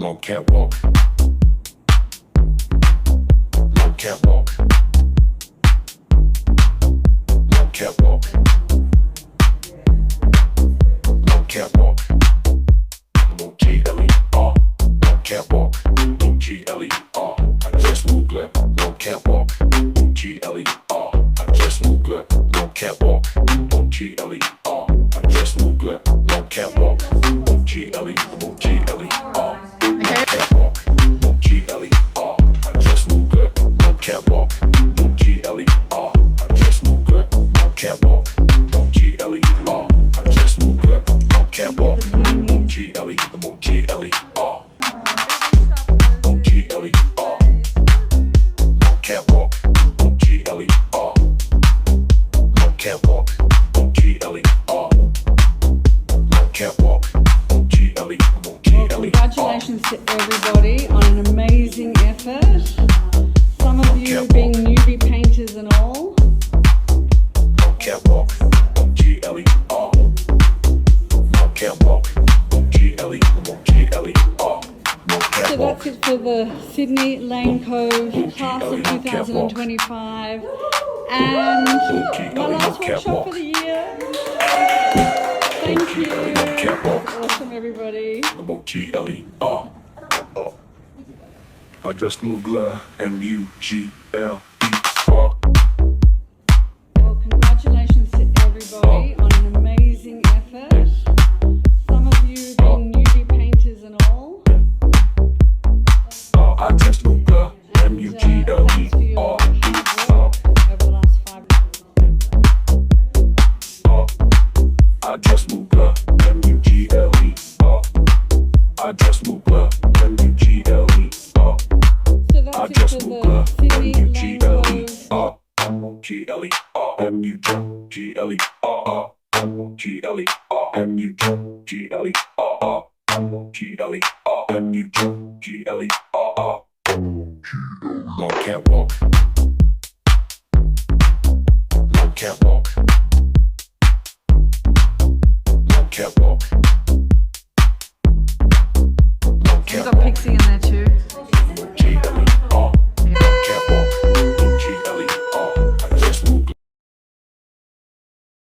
Long catwalk. Long catwalk. Long catwalk. Long catwalk. L-O-G-L-E-R. Long catwalk. L-O-G-L-E-R. I just move good. Long catwalk. L-O-G-L-E-R. I just move good. Long catwalk. L-O-G-L-E-R. I just move good. Long catwalk. L-O-G-L-E-R. Catwalk, G-L-E-R. I just move good. No catwalk, G-L-E-R. I just move good. No catwalk, G-L-E-R. I just move good. No catwalk, G-L-E, G-L-E-R. G-L-E-R. No catwalk, G-L-E-R. No catwalk, G-L-E-R. No catwalk, G-L-E-R. Congratulations to everybody on an amazing effort. Some of you being newbie painters and all. Catwalk, G-L-E-R. Catwalk, G-L-E-R. G-L-E-R. So that's it for the Sydney Lane Cove class of 2025. And my last workshop for the year. Thank you. Awesome, everybody. G-L-E-R. I just moved M-U-G-L-E-R. Well, congratulations to everybody on an amazing effort. Some of you being newbie painters and all. I just moved M-U-G-L-E-R. Thanks for your hard work over the last 5 years. I just moved M-U-G-L-E-R. I just moved M-U-G-L-E-R. So that's it for the Sydney Lane Cove. G-L-E-R. M-U-G-L-E-R. M-U-G-L-E-R. M-U-G-L-E-R. G-L-E-R. M-U-G-L-E-R. Long catwalk. Long catwalk.